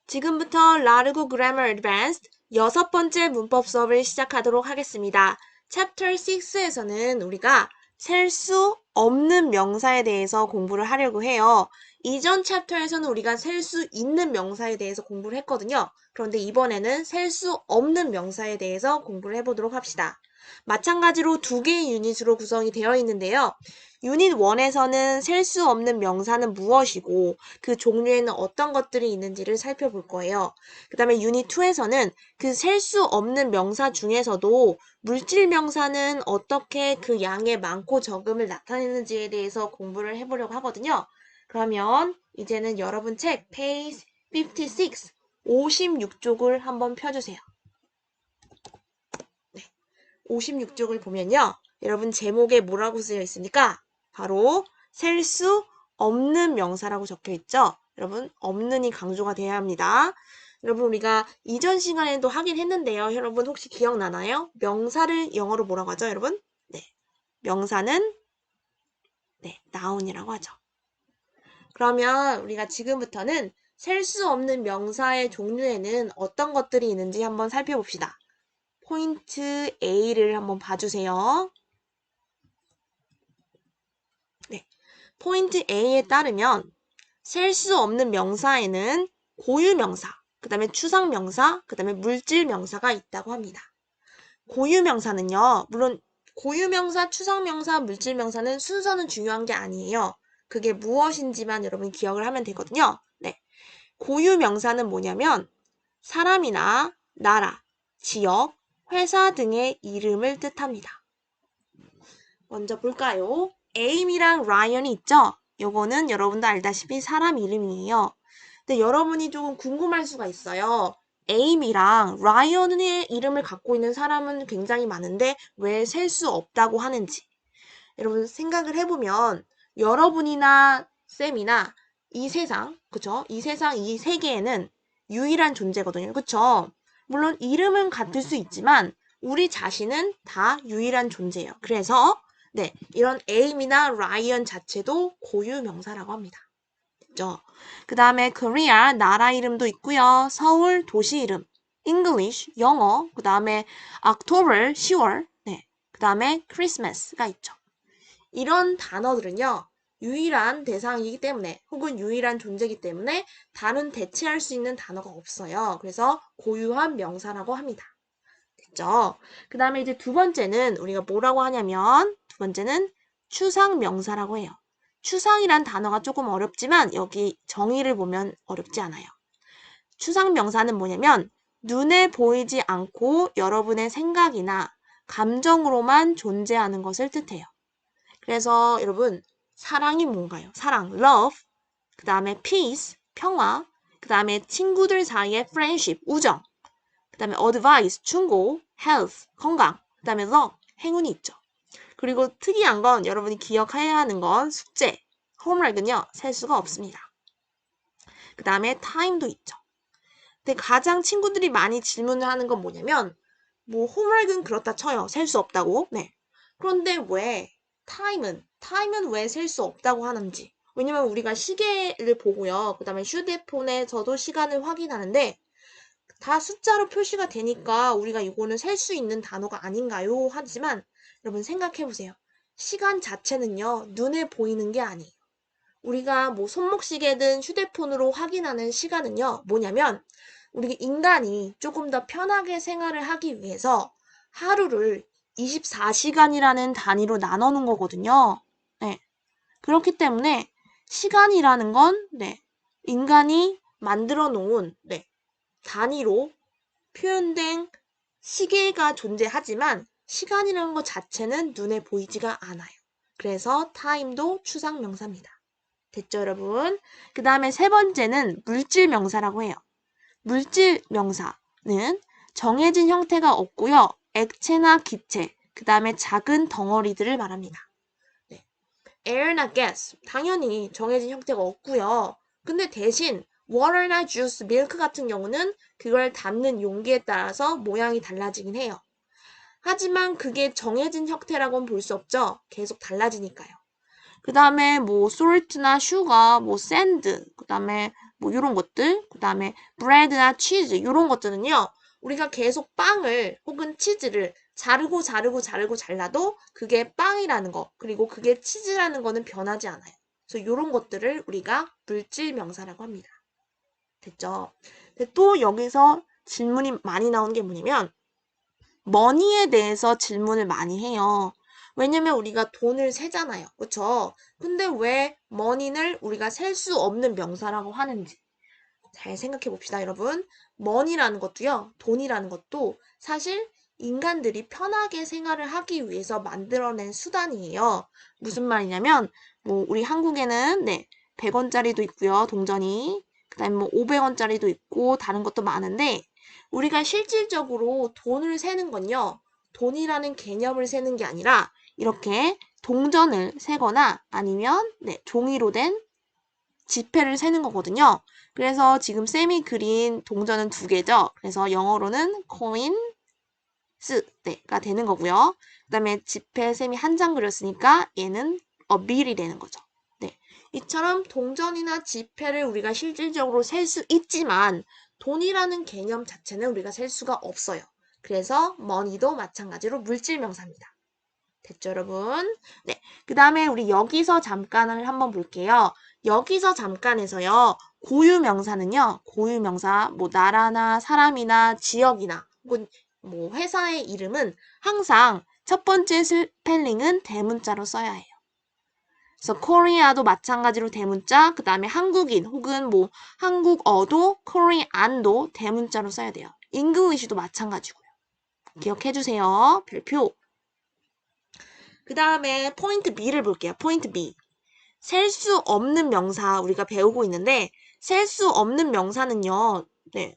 지금부터 라르고 그래머 어드밴스드 6번째 문법 수업을 시작하도록 하겠습니다. 챕터 6에서는 우리가 셀 수 없는 명사에 대해서 공부를 하려고 해요. 이전 챕터에서는 우리가 셀 수 있는 명사에 대해서 공부를 했거든요. 그런데 이번에는 셀 수 없는 명사에 대해서 공부를 해보도록 합시다. 마찬가지로 두 개의 유닛으로 구성이 되어 있는데요. 유닛 1에서는 셀 수 없는 명사는 무엇이고 그 종류에는 어떤 것들이 있는지를 살펴볼 거예요. 그 다음에 유닛 2에서는 그 셀 수 없는 명사 중에서도 물질 명사는 어떻게 그 양의 많고 적음을 나타내는지에 대해서 공부를 해보려고 하거든요. 그러면 이제는 여러분 책 페이지 56, 56쪽을 한번 펴주세요. 56쪽을 보면요. 여러분 제목에 뭐라고 쓰여 있습니까? 바로 셀 수 없는 명사라고 적혀 있죠. 여러분 없는이 강조가 돼야 합니다. 여러분 우리가 이전 시간에도 하긴 했는데요. 여러분 혹시 기억나나요? 명사를 영어로 뭐라고 하죠, 여러분? 네, 명사는 noun이라고 하죠. 그러면 우리가 지금부터는 셀 수 없는 명사의 종류에는 어떤 것들이 있는지 한번 살펴봅시다. 포인트 A를 한번 봐주세요. 네, 포인트 A에 따르면 셀 수 없는 명사에는 고유명사, 그 다음에 추상명사, 그 다음에 물질명사가 있다고 합니다. 고유명사는요, 물론 고유명사, 추상명사, 물질명사는 순서는 중요한 게 아니에요. 그게 무엇인지만 여러분 기억을 하면 되거든요. 네, 고유명사는 뭐냐면 사람이나 나라, 지역, 회사 등의 이름을 뜻합니다. 먼저 볼까요? 에임이랑 라이언이 있죠? 요거는 여러분도 알다시피 사람 이름이에요. 근데 여러분이 조금 궁금할 수가 있어요. 에임이랑 라이언의 이름을 갖고 있는 사람은 굉장히 많은데 왜 셀 수 없다고 하는지. 여러분 생각을 해보면 여러분이나 쌤이나 이 세상, 그쵸? 이 세상, 이 세계에는 유일한 존재거든요. 그쵸? 물론 이름은 같을 수 있지만 우리 자신은 다 유일한 존재예요. 그래서 네, 이런 에임이나 라이언 자체도 고유 명사라고 합니다. 됐죠? 그 다음에 코리아 나라 이름도 있고요. 서울 도시 이름, English 영어, 그 다음에 October 10월, 네, 그 다음에 Christmas가 있죠. 이런 단어들은요. 유일한 대상이기 때문에 혹은 유일한 존재이기 때문에 다른 대체할 수 있는 단어가 없어요. 그래서 고유한 명사라고 합니다. 됐죠? 그 다음에 이제 두 번째는 우리가 뭐라고 하냐면 두 번째는 추상 명사라고 해요. 추상이란 단어가 조금 어렵지만 여기 정의를 보면 어렵지 않아요. 추상 명사는 뭐냐면 눈에 보이지 않고 여러분의 생각이나 감정으로만 존재하는 것을 뜻해요. 그래서 여러분 사랑이 뭔가요? 사랑, love, 그 다음에 peace, 평화, 그 다음에 친구들 사이의 friendship, 우정, 그 다음에 advice, 충고, health, 건강, 그 다음에 luck, 행운이 있죠. 그리고 특이한 건 여러분이 기억해야 하는 건 숙제, homework은요, 셀 수가 없습니다. 그 다음에 time도 있죠. 근데 가장 친구들이 많이 질문을 하는 건 뭐냐면 뭐 homework은 그렇다 쳐요. 셀 수 없다고. 네. 그런데 왜 time은 왜 셀 수 없다고 하는지. 왜냐면 우리가 시계를 보고요. 그 다음에 휴대폰에서도 시간을 확인하는데 다 숫자로 표시가 되니까 우리가 이거는 셀 수 있는 단어가 아닌가요? 하지만 여러분 생각해보세요. 시간 자체는요. 눈에 보이는 게 아니에요. 우리가 뭐 손목시계든 휴대폰으로 확인하는 시간은요. 뭐냐면 우리 인간이 조금 더 편하게 생활을 하기 위해서 하루를 24시간이라는 단위로 나눠 놓은 거거든요. 네. 그렇기 때문에 시간이라는 건 인간이 만들어 놓은 단위로 표현된 시계가 존재하지만 시간이라는 것 자체는 눈에 보이지가 않아요. 그래서 타임도 추상 명사입니다. 됐죠, 여러분? 그 다음에 세 번째는 물질 명사라고 해요. 물질 명사는 정해진 형태가 없고요. 액체나 기체, 그 다음에 작은 덩어리들을 말합니다. 네. air나 gas, 당연히 정해진 형태가 없고요. 근데 대신 water나 juice, milk 같은 경우는 그걸 담는 용기에 따라서 모양이 달라지긴 해요. 하지만 그게 정해진 형태라고는 볼 수 없죠. 계속 달라지니까요. 그 다음에 뭐 salt나 sugar, 뭐 sand, 그 다음에 뭐 이런 것들, 그 다음에 bread나 cheese 이런 것들은요. 우리가 계속 빵을 혹은 치즈를 자르고 자르고 자르고 잘라도 그게 빵이라는 거, 그리고 그게 치즈라는 거는 변하지 않아요. 그래서 이런 것들을 우리가 물질 명사라고 합니다. 됐죠? 근데 또 여기서 질문이 많이 나오는 게 뭐냐면 머니에 대해서 질문을 많이 해요. 왜냐면 우리가 돈을 세잖아요. 그쵸? 근데 왜 머니를 우리가 셀 수 없는 명사라고 하는지 잘 생각해 봅시다, 여러분. 머니라는 것도요, 돈이라는 것도 사실 인간들이 편하게 생활을 하기 위해서 만들어낸 수단이에요. 무슨 말이냐면, 뭐, 우리 한국에는, 네, 100원짜리도 있고요, 동전이. 그 다음에 뭐, 500원짜리도 있고, 다른 것도 많은데, 우리가 실질적으로 돈을 세는 건요, 돈이라는 개념을 세는 게 아니라, 이렇게 동전을 세거나 아니면, 네, 종이로 된 지폐를 세는 거거든요. 그래서 지금 쌤이 그린 동전은 2개죠. 그래서 영어로는 coins, 가 되는 거고요. 그 다음에 지폐 쌤이 1장 그렸으니까 얘는 a bill이 되는 거죠. 네. 이처럼 동전이나 지폐를 우리가 실질적으로 셀 수 있지만 돈이라는 개념 자체는 우리가 셀 수가 없어요. 그래서 money도 마찬가지로 물질 명사입니다. 됐죠, 여러분? 네. 그 다음에 우리 여기서 잠깐을 한번 볼게요. 여기서 잠깐에서요. 고유명사는요. 고유명사, 뭐 나라나 사람이나 지역이나 혹은 뭐 회사의 이름은 항상 첫 번째 스펠링은 대문자로 써야 해요. 그래서 코리아도 마찬가지로 대문자, 그 다음에 한국인 혹은 뭐 한국어도 코리안도 대문자로 써야 돼요. 잉글리시도 마찬가지고요. 기억해 주세요. 별표. 그 다음에 포인트 B를 볼게요. 포인트 B. 셀 수 없는 명사 우리가 배우고 있는데 셀 수 없는 명사는요. 네,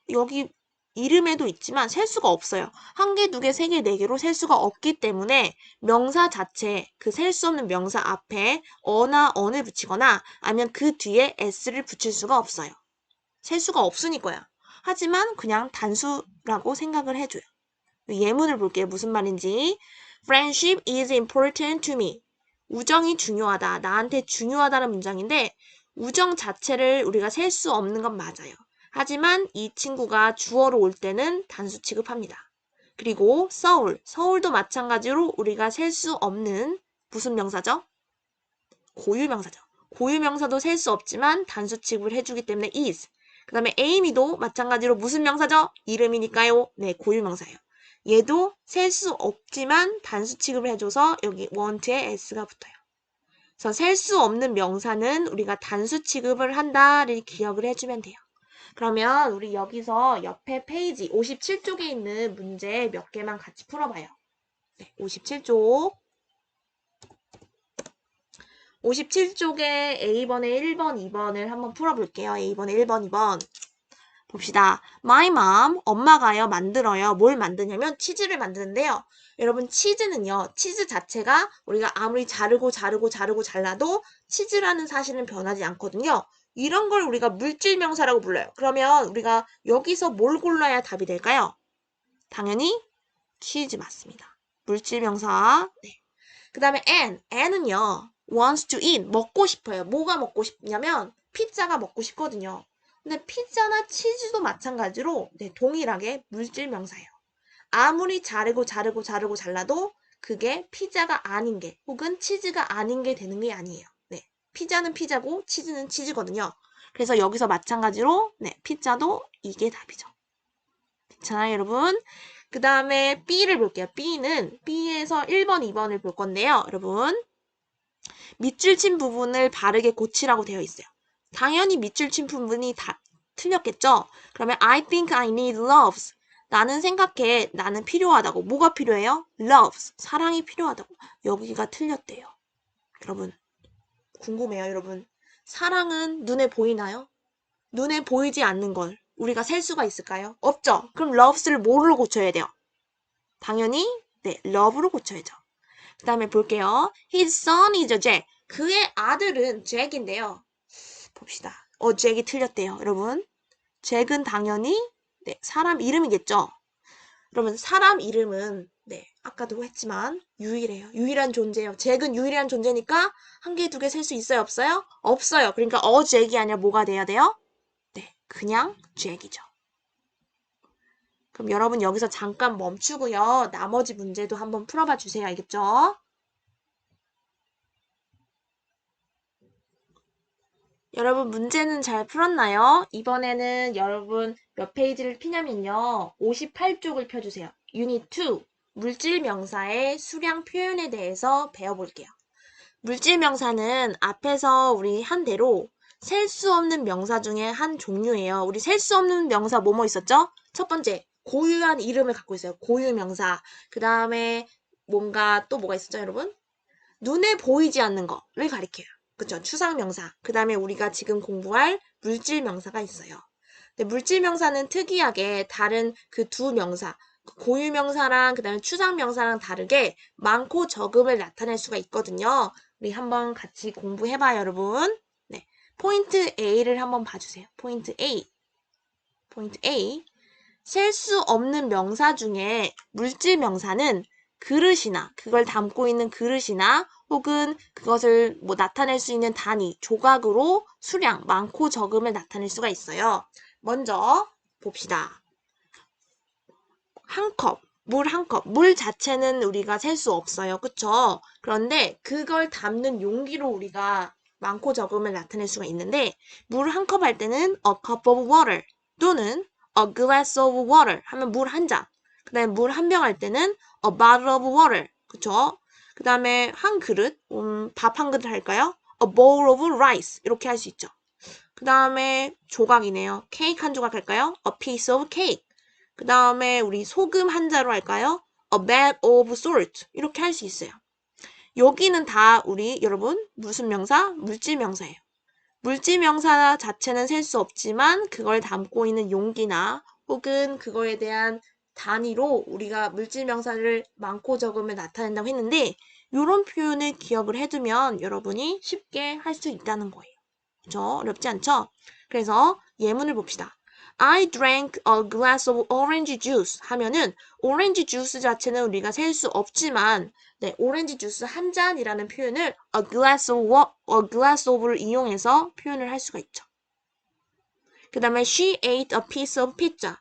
여기 이름에도 있지만 셀 수가 없어요. 1개, 2개, 3개, 4개로 셀 수가 없기 때문에 명사 자체, 그 셀 수 없는 명사 앞에 어나 언을 붙이거나 아니면 그 뒤에 s를 붙일 수가 없어요. 셀 수가 없으니까요. 하지만 그냥 단수라고 생각을 해줘요. 예문을 볼게요. 무슨 말인지. Friendship is important to me. 우정이 중요하다. 나한테 중요하다는 문장인데 우정 자체를 우리가 셀 수 없는 건 맞아요. 하지만 이 친구가 주어로 올 때는 단수 취급합니다. 그리고 서울도 마찬가지로 우리가 셀 수 없는 무슨 명사죠? 고유명사죠. 고유명사도 셀 수 없지만 단수 취급을 해주기 때문에 is. 그 다음에 Amy도 마찬가지로 무슨 명사죠? 이름이니까요. 네, 고유명사예요. 얘도 셀 수 없지만 단수 취급을 해줘서 여기 want에 s가 붙어요. 그래서 셀 수 없는 명사는 우리가 단수 취급을 한다를 기억을 해주면 돼요. 그러면 우리 여기서 옆에 페이지 57쪽에 있는 문제 몇 개만 같이 풀어봐요. 네, 57쪽. 57쪽에 A번에 1번, 2번을 한번 풀어볼게요. A번에 1번, 2번. 봅시다. My mom, 엄마가요, 만들어요. 뭘 만드냐면 치즈를 만드는데요. 여러분, 치즈는요, 치즈 자체가 우리가 아무리 자르고 자르고 자르고 잘라도 치즈라는 사실은 변하지 않거든요. 이런 걸 우리가 물질 명사라고 불러요. 그러면 우리가 여기서 뭘 골라야 답이 될까요? 당연히 치즈 맞습니다. 물질 명사. 네. 그 다음에 N은요, wants to eat, 먹고 싶어요. 뭐가 먹고 싶냐면 피자가 먹고 싶거든요. 근데 피자나 치즈도 마찬가지로 네, 동일하게 물질 명사예요. 아무리 자르고 자르고 자르고 잘라도 그게 피자가 아닌 게 혹은 치즈가 아닌 게 되는 게 아니에요. 네, 피자는 피자고 치즈는 치즈거든요. 그래서 여기서 마찬가지로 네, 피자도 이게 답이죠. 괜찮아요, 여러분? 그 다음에 B를 볼게요. B에서 1번, 2번을 볼 건데요, 여러분. 밑줄 친 부분을 바르게 고치라고 되어 있어요. 당연히 밑줄 친 부분이 다 틀렸겠죠? 그러면 I think I need loves. 나는 생각해. 나는 필요하다고. 뭐가 필요해요? loves. 사랑이 필요하다고. 여기가 틀렸대요. 여러분, 궁금해요, 여러분. 사랑은 눈에 보이나요? 눈에 보이지 않는 걸 우리가 셀 수가 있을까요? 없죠? 그럼 loves를 뭐로 고쳐야 돼요? 당연히 네, love로 고쳐야죠. 그 다음에 볼게요. His son is a Jack. 그의 아들은 잭인데요. 봅시다. 잭이 틀렸대요, 여러분. 잭은 당연히 네, 사람 이름이겠죠. 그러면 사람 이름은 네, 아까도 했지만 유일해요. 유일한 존재예요. 잭은 유일한 존재니까 1개, 2개 셀 수 있어요, 없어요? 없어요. 그러니까 잭이 아니라 뭐가 돼야 돼요? 그냥 잭이죠. 그럼 여러분 여기서 잠깐 멈추고요. 나머지 문제도 한번 풀어봐 주세요. 알겠죠? 여러분 문제는 잘 풀었나요? 이번에는 여러분 몇 페이지를 피냐면요. 58쪽을 펴주세요. 유닛 2 물질 명사의 수량 표현에 대해서 배워볼게요. 물질 명사는 앞에서 우리 한 대로 셀 수 없는 명사 중에 한 종류예요. 우리 셀 수 없는 명사 뭐뭐 있었죠? 첫 번째 고유한 이름을 갖고 있어요. 고유 명사. 그 다음에 뭔가 또 뭐가 있었죠, 여러분? 눈에 보이지 않는 거를 가리켜요. 그쵸? 추상명사. 그 다음에 우리가 지금 공부할 물질명사가 있어요. 근데 물질명사는 특이하게 다른 그 두 명사, 고유명사랑 그 다음에 추상명사랑 다르게 많고 적음을 나타낼 수가 있거든요. 우리 한번 같이 공부해봐요, 여러분. 네. 포인트 A를 한번 봐주세요. 포인트 A. 포인트 A. 셀 수 없는 명사 중에 물질명사는 그릇이나 그걸 담고 있는 그릇이나 혹은 그것을 뭐 나타낼 수 있는 단위, 조각으로 수량, 많고 적음을 나타낼 수가 있어요. 먼저 봅시다. 한 컵, 물 한 컵. 물 자체는 우리가 셀 수 없어요. 그쵸? 그런데 그걸 담는 용기로 우리가 많고 적음을 나타낼 수가 있는데 물 한 컵 할 때는 a cup of water 또는 a glass of water 하면 물 한 잔. 그 다음에 물 한 병 할 때는 a bottle of water. 그쵸? 그 다음에 한 그릇, 밥 한 그릇 할까요? a bowl of rice. 이렇게 할 수 있죠. 그 다음에 조각이네요. 케이크 한 조각 할까요? a piece of cake. 그 다음에 우리 소금 한 자루 할까요? a bag of salt. 이렇게 할 수 있어요. 여기는 다 우리 여러분 무슨 명사? 물질 명사예요. 물질 명사 자체는 셀 수 없지만 그걸 담고 있는 용기나 혹은 그거에 대한 단위로 우리가 물질 명사를 많고 적음을 나타낸다고 했는데 이런 표현을 기억을 해두면 여러분이 쉽게 할 수 있다는 거예요. 그렇죠? 어렵지 않죠? 그래서 예문을 봅시다. I drank a glass of orange juice 하면은 오렌지 주스 자체는 우리가 셀 수 없지만 네, 오렌지 주스 한 잔이라는 표현을 a glass of를 이용해서 표현을 할 수가 있죠. 그 다음에 she ate a piece of pizza.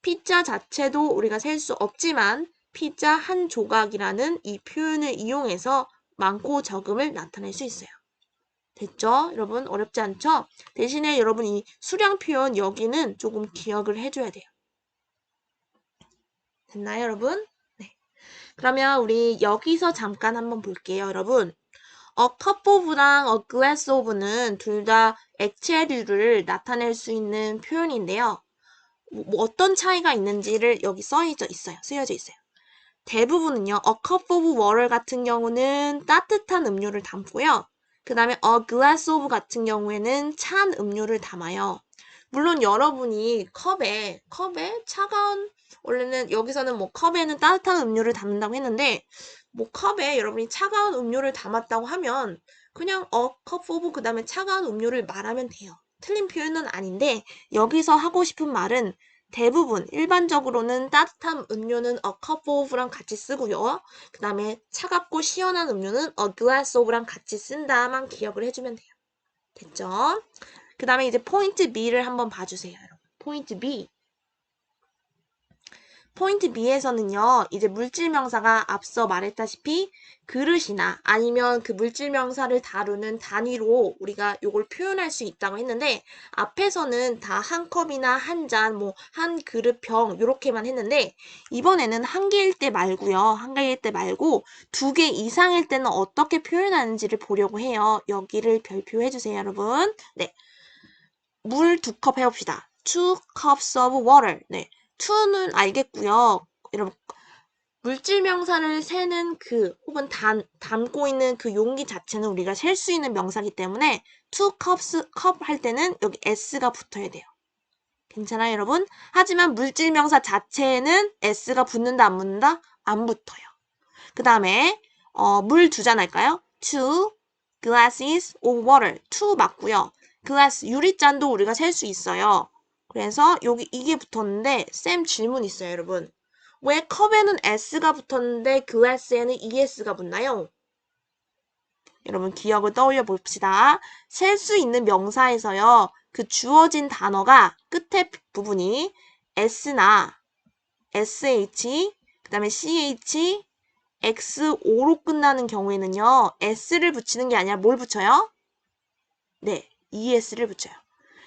피자 자체도 우리가 셀 수 없지만 피자 한 조각이라는 이 표현을 이용해서 많고 적음을 나타낼 수 있어요. 됐죠? 여러분 어렵지 않죠? 대신에 여러분 이 수량 표현 여기는 조금 기억을 해줘야 돼요. 됐나요, 여러분? 네. 그러면 우리 여기서 잠깐 한번 볼게요, 여러분. a cup of랑 a glass of는 둘 다 액체류를 나타낼 수 있는 표현인데요. 뭐 어떤 차이가 있는지를 여기 쓰여져 있어요. 대부분은요, a cup of water 같은 경우는 따뜻한 음료를 담고요. 그 다음에 a glass of 같은 경우에는 찬 음료를 담아요. 물론 여러분이 컵에 차가운, 원래는 여기서는 뭐 컵에는 따뜻한 음료를 담는다고 했는데, 뭐 컵에 여러분이 차가운 음료를 담았다고 하면 그냥 a cup of 그 다음에 차가운 음료를 말하면 돼요. 틀린 표현은 아닌데, 여기서 하고 싶은 말은 대부분 일반적으로는 따뜻한 음료는 a cup of랑 같이 쓰고요. 그 다음에 차갑고 시원한 음료는 a glass of랑 같이 쓴다만 기억을 해주면 돼요. 됐죠? 그 다음에 이제 포인트 B를 한번 봐주세요, 여러분. 포인트 B. 포인트 B에서는요, 이제 물질명사가 앞서 말했다시피 그릇이나 아니면 그 물질명사를 다루는 단위로 우리가 요걸 표현할 수 있다고 했는데 앞에서는 다 한 컵이나 한 잔, 뭐 한 그릇 병 요렇게만 했는데 이번에는 한 개일 때 말고요. 한 개일 때 말고 두 개 이상일 때는 어떻게 표현하는지를 보려고 해요. 여기를 별표해 주세요, 여러분. 네. 물 2컵 해봅시다. 2 cups of water. 네. 2는 알겠고요. 여러분, 물질 명사를 세는 그 혹은 담고 있는 그 용기 자체는 우리가 셀 수 있는 명사이기 때문에 2 cups 컵 할 때는 여기 s가 붙어야 돼요. 괜찮아요, 여러분? 하지만 물질 명사 자체에는 s가 붙는다 안 붙는다? 안 붙어요. 그 다음에 물 2잔 할까요? 2 glasses of water. 2 맞고요. glass 유리잔도 우리가 셀 수 있어요. 그래서 여기 이게 붙었는데 쌤 질문 있어요, 여러분. 왜 컵에는 s가 붙었는데 glass에는 es가 붙나요? 여러분 기억을 떠올려 봅시다. 셀 수 있는 명사에서요. 그 주어진 단어가 끝에 부분이 s나 sh, 그 다음에 ch, x5로 끝나는 경우에는요. s를 붙이는 게 아니라 뭘 붙여요? 네, es를 붙여요.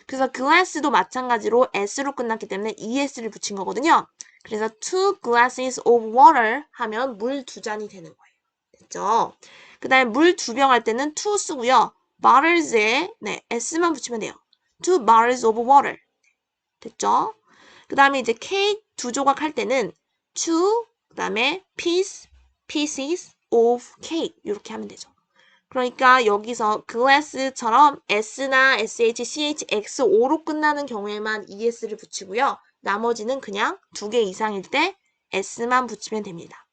그래서 glass도 마찬가지로 s로 끝났기 때문에 es를 붙인 거거든요. 그래서 two glasses of water 하면 물 2잔이 되는 거예요. 됐죠? 그 다음에 물 2병 할 때는 two 쓰고요. bottles에 네, s만 붙이면 돼요. two bottles of water. 됐죠? 그 다음에 이제 케이크 2조각 할 때는 two, 그 다음에 pieces of cake 이렇게 하면 되죠. 그러니까 여기서 glass처럼 s나 sh, ch, x5로 끝나는 경우에만 es를 붙이고요. 나머지는 그냥 2개 이상일 때 s만 붙이면 됩니다.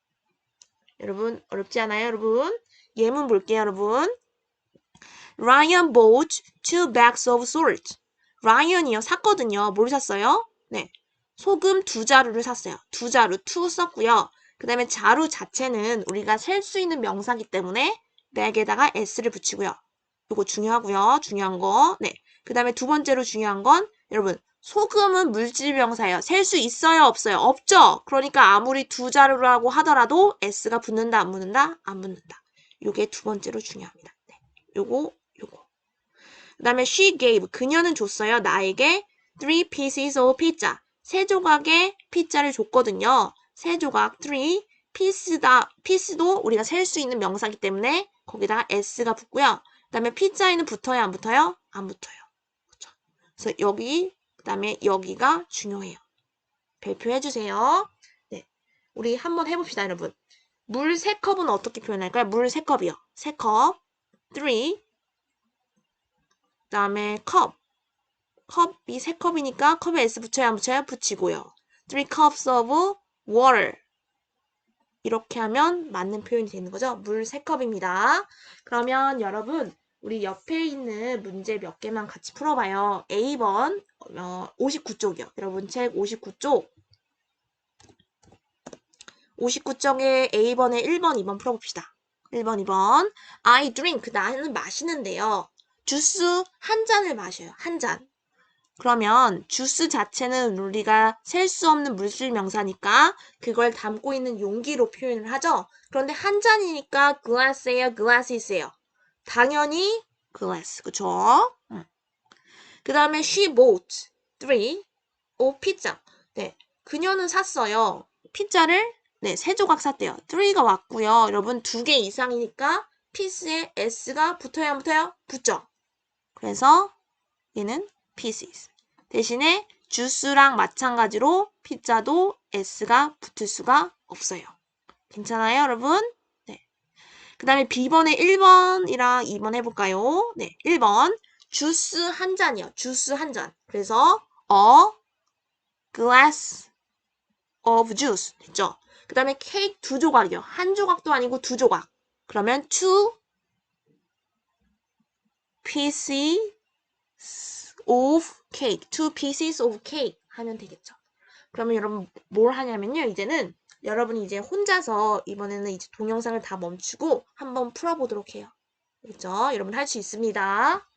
여러분 어렵지 않아요, 여러분? 예문 볼게요, 여러분. Ryan bought 2 bags of salt. 라이언이요 샀거든요. 뭘 샀어요? 네, 소금 2자루를 샀어요. 2자루, 2 썼고요. 그 다음에 자루 자체는 우리가 셀 수 있는 명사기 때문에 백에다가 s를 붙이고요. 이거 중요하고요. 중요한 거. 네. 그 다음에 두 번째로 중요한 건 여러분 소금은 물질 명사예요. 셀 수 있어요? 없어요? 없죠? 그러니까 아무리 2자루라고 하더라도 s가 붙는다 안 붙는다? 안 붙는다. 요게 두 번째로 중요합니다. 네. 요거. 그 다음에 she gave 그녀는 줬어요. 나에게 3 pieces of pizza 3조각의 피자를 줬거든요. 3조각 3 piece도 우리가 셀 수 있는 명사이기 때문에 거기다가 s가 붙고요. 그 다음에 피자에는 붙어요? 안 붙어요? 안 붙어요. 그렇죠? 그래서 여기 그 다음에 여기가 중요해요. 발표해 주세요. 네, 우리 한번 해봅시다, 여러분. 물 3컵은 어떻게 표현할까요? 물 3컵이요. 3컵 3 그 다음에 컵이 3컵이니까 컵에 s 붙여야 안 붙여야 붙이고요. 3 cups of water 이렇게 하면 맞는 표현이 되는 거죠. 물 3컵입니다. 그러면 여러분 우리 옆에 있는 문제 몇 개만 같이 풀어봐요. A번 59쪽이요. 여러분 책 59쪽 59쪽에 A번에 1번, 2번 풀어봅시다. 1번, 2번 I drink 나는 마시는데요. 주스 한 잔을 마셔요. 한 잔. 그러면 주스 자체는 우리가 셀 수 없는 물질 명사니까 그걸 담고 있는 용기로 표현을 하죠. 그런데 한 잔이니까 glass예요, glasses예요. 당연히 glass, 그쵸? 그 다음에 she bought 3 pizza. 네, 그녀는 샀어요. 피자를 3조각 샀대요. 3가 왔고요. 여러분 2개 이상이니까 piece에 s가 붙어야 안 붙어요? 붙죠. 그래서 얘는 pieces. 대신에 주스랑 마찬가지로 피자도 s가 붙을 수가 없어요. 괜찮아요, 여러분? 네. 그 다음에 B번에 1번이랑 2번 해볼까요? 네, 1번. 주스 한 잔이요. 주스 한 잔. 그래서 a glass of juice. 됐죠? 그 다음에 케이크 2조각이요. 한 조각도 아니고 2조각. 그러면 2 pieces of cake, 2 pieces of cake 하면 되겠죠. 그러면 여러분 뭘 하냐면요. 이제는 여러분이 이제 혼자서 이번에는 이제 동영상을 다 멈추고 한번 풀어보도록 해요. 그렇죠? 여러분 할 수 있습니다.